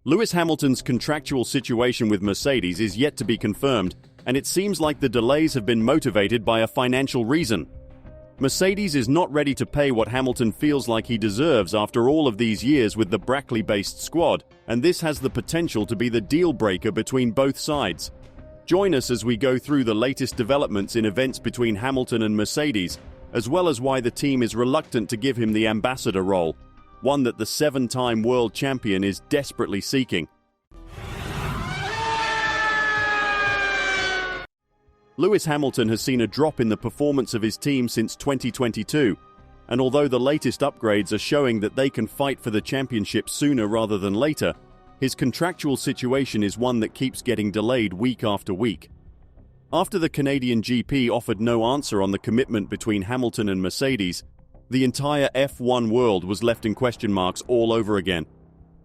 Lewis Hamilton's contractual situation with Mercedes is yet to be confirmed, and it seems like the delays have been motivated by a financial reason. Mercedes is not ready to pay what Hamilton feels like he deserves after all of these years with the Brackley-based squad, and this has the potential to be the deal-breaker between both sides. Join us as we go through the latest developments in events between Hamilton and Mercedes, as well as why the team is reluctant to give him the ambassador role, one that the seven-time world champion is desperately seeking. Lewis Hamilton has seen a drop in the performance of his team since 2022, and although the latest upgrades are showing that they can fight for the championship sooner rather than later, his contractual situation is one that keeps getting delayed week after week. After the Canadian GP offered no answer on the commitment between Hamilton and Mercedes, the entire F1 world was left in question marks all over again.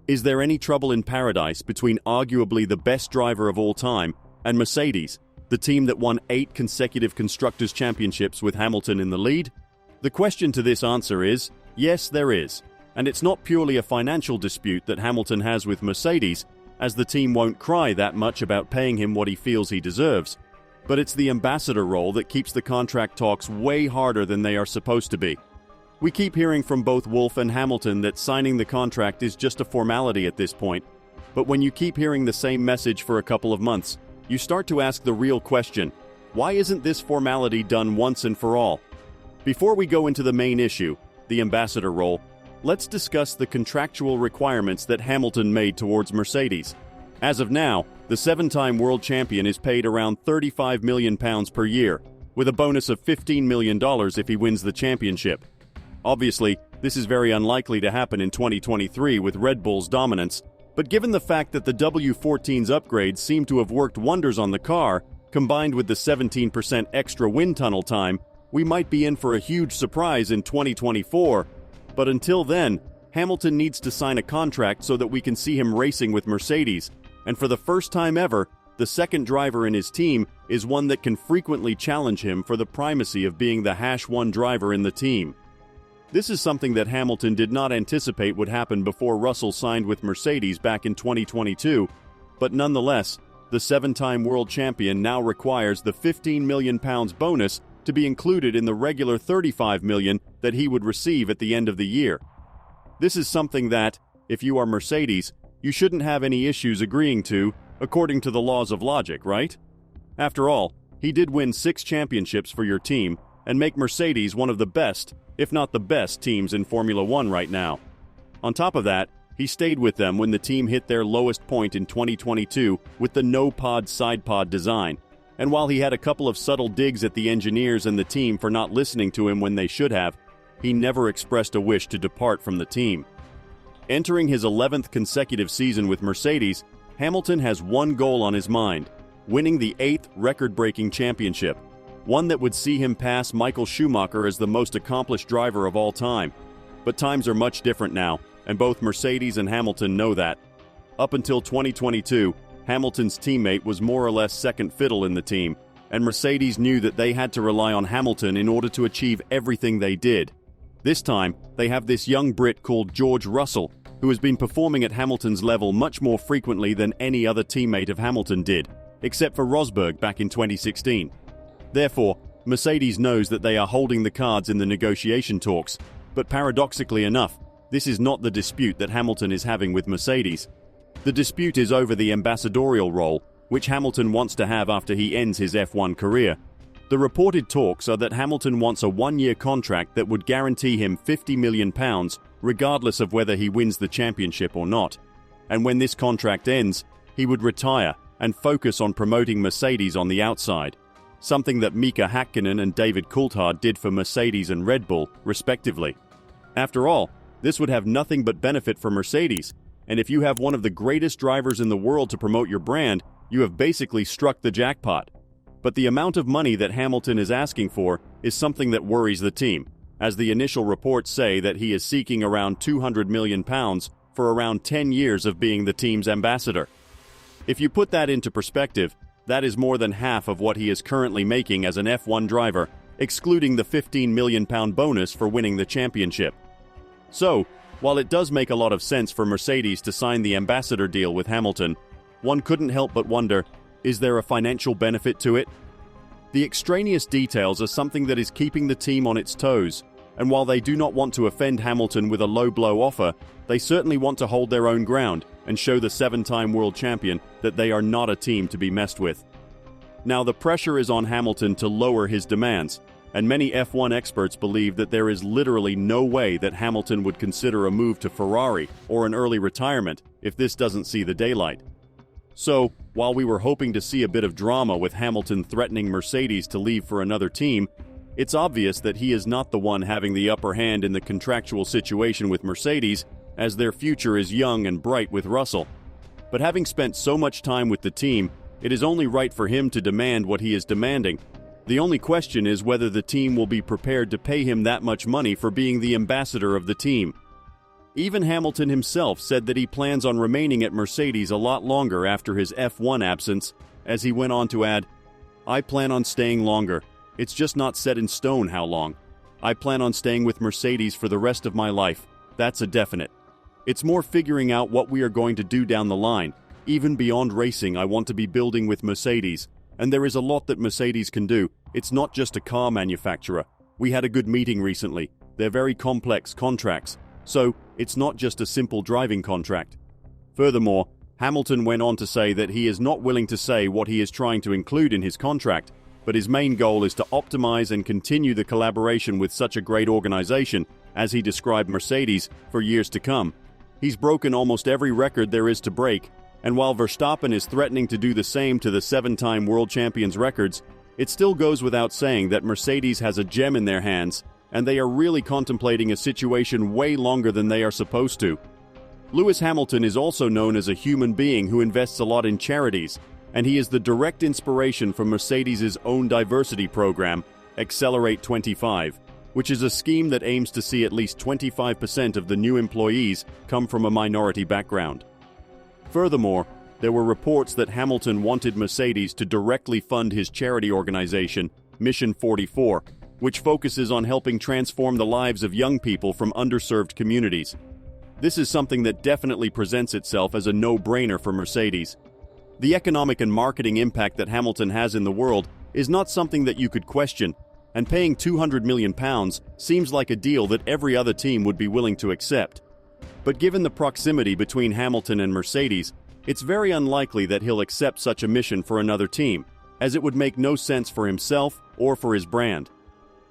Is there any trouble in paradise between arguably the best driver of all time and Mercedes, the team that won 8 consecutive Constructors' Championships with Hamilton in the lead? The question to this answer is, yes, there is. And it's not purely a financial dispute that Hamilton has with Mercedes, as the team won't cry that much about paying him what he feels he deserves. But it's the ambassador role that keeps the contract talks way harder than they are supposed to be. We keep hearing from both Wolff and Hamilton that signing the contract is just a formality at this point. But when you keep hearing the same message for a couple of months, you start to ask the real question: why isn't this formality done once and for all? Before we go into the main issue, the ambassador role, let's discuss the contractual requirements that Hamilton made towards Mercedes. As of now, the seven-time world champion is paid around £35 million per year, with a bonus of $15 million if he wins the championship. Obviously, this is very unlikely to happen in 2023 with Red Bull's dominance, but given the fact that the W14's upgrades seem to have worked wonders on the car, combined with the 17% extra wind tunnel time, we might be in for a huge surprise in 2024. But until then, Hamilton needs to sign a contract so that we can see him racing with Mercedes, and for the first time ever, the second driver in his team is one that can frequently challenge him for the primacy of being the #1 driver in the team. This is something that Hamilton did not anticipate would happen before Russell signed with Mercedes back in 2022, but nonetheless, the seven-time world champion now requires the £15 million bonus to be included in the regular $35 million that he would receive at the end of the year. This is something that, if you are Mercedes, you shouldn't have any issues agreeing to, according to the laws of logic, right? After all, he did win 6 championships for your team and make Mercedes one of the best, if not the best, teams in Formula One right now. On top of that, he stayed with them when the team hit their lowest point in 2022 with the no-pod side-pod design. And while he had a couple of subtle digs at the engineers and the team for not listening to him when they should have, he never expressed a wish to depart from the team. Entering his 11th consecutive season with Mercedes, Hamilton has one goal on his mind: winning the 8th record-breaking championship, one that would see him pass Michael Schumacher as the most accomplished driver of all time. But times are much different now, and both Mercedes and Hamilton know that. Up until 2022, Hamilton's teammate was more or less second fiddle in the team, and Mercedes knew that they had to rely on Hamilton in order to achieve everything they did. This time, they have this young Brit called George Russell, who has been performing at Hamilton's level much more frequently than any other teammate of Hamilton did, except for Rosberg back in 2016. Therefore, Mercedes knows that they are holding the cards in the negotiation talks, but paradoxically enough, this is not the dispute that Hamilton is having with Mercedes. The dispute is over the ambassadorial role, which Hamilton wants to have after he ends his F1 career. The reported talks are that Hamilton wants a one-year contract that would guarantee him £50 million, regardless of whether he wins the championship or not. And when this contract ends, he would retire and focus on promoting Mercedes on the outside, something that Mika Häkkinen and David Coulthard did for Mercedes and Red Bull, respectively. After all, this would have nothing but benefit for Mercedes, and if you have one of the greatest drivers in the world to promote your brand, you have basically struck the jackpot. But the amount of money that Hamilton is asking for is something that worries the team, as the initial reports say that he is seeking around £200 million for around 10 years of being the team's ambassador. If you put that into perspective, that is more than half of what he is currently making as an F1 driver, excluding the £15 million bonus for winning the championship. So, While it does make a lot of sense for Mercedes to sign the ambassador deal with Hamilton, one couldn't help but wonder, is there a financial benefit to it? The extraneous details are something that is keeping the team on its toes, and while they do not want to offend Hamilton with a low-blow offer, they certainly want to hold their own ground and show the seven-time world champion that they are not a team to be messed with. Now, the pressure is on Hamilton to lower his demands, and many F1 experts believe that there is literally no way that Hamilton would consider a move to Ferrari or an early retirement if this doesn't see the daylight. So, while we were hoping to see a bit of drama with Hamilton threatening Mercedes to leave for another team, it's obvious that he is not the one having the upper hand in the contractual situation with Mercedes, as their future is young and bright with Russell. But having spent so much time with the team, it is only right for him to demand what he is demanding. The only question is whether the team will be prepared to pay him that much money for being the ambassador of the team. Even Hamilton himself said that he plans on remaining at Mercedes a lot longer after his F1 absence, as he went on to add, "I plan on staying longer. It's just not set in stone how long. I plan on staying with Mercedes for the rest of my life. That's a definite. It's more figuring out what we are going to do down the line. Even beyond racing, I want to be building with Mercedes. And there is a lot that Mercedes can do. It's not just a car manufacturer. We had a good meeting recently. They're very complex contracts. So, it's not just a simple driving contract." Furthermore, Hamilton went on to say that he is not willing to say what he is trying to include in his contract, but his main goal is to optimize and continue the collaboration with such a great organization, as he described Mercedes, for years to come. He's broken almost every record there is to break, and while Verstappen is threatening to do the same to the seven-time world champions' records, it still goes without saying that Mercedes has a gem in their hands, and they are really contemplating a situation way longer than they are supposed to. Lewis Hamilton is also known as a human being who invests a lot in charities, and he is the direct inspiration for Mercedes' own diversity program, Accelerate 25, which is a scheme that aims to see at least 25% of the new employees come from a minority background. Furthermore, there were reports that Hamilton wanted Mercedes to directly fund his charity organization, Mission 44, which focuses on helping transform the lives of young people from underserved communities. This is something that definitely presents itself as a no-brainer for Mercedes. The economic and marketing impact that Hamilton has in the world is not something that you could question, and paying £200 million seems like a deal that every other team would be willing to accept. But given the proximity between Hamilton and Mercedes, it's very unlikely that he'll accept such a mission for another team, as it would make no sense for himself or for his brand.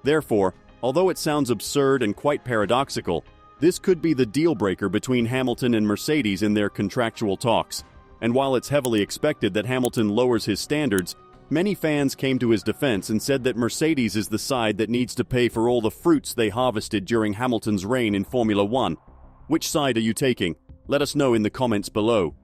Therefore, although it sounds absurd and quite paradoxical, this could be the deal-breaker between Hamilton and Mercedes in their contractual talks. And while it's heavily expected that Hamilton lowers his standards, many fans came to his defense and said that Mercedes is the side that needs to pay for all the fruits they harvested during Hamilton's reign in Formula One. Which side are you taking? Let us know in the comments below.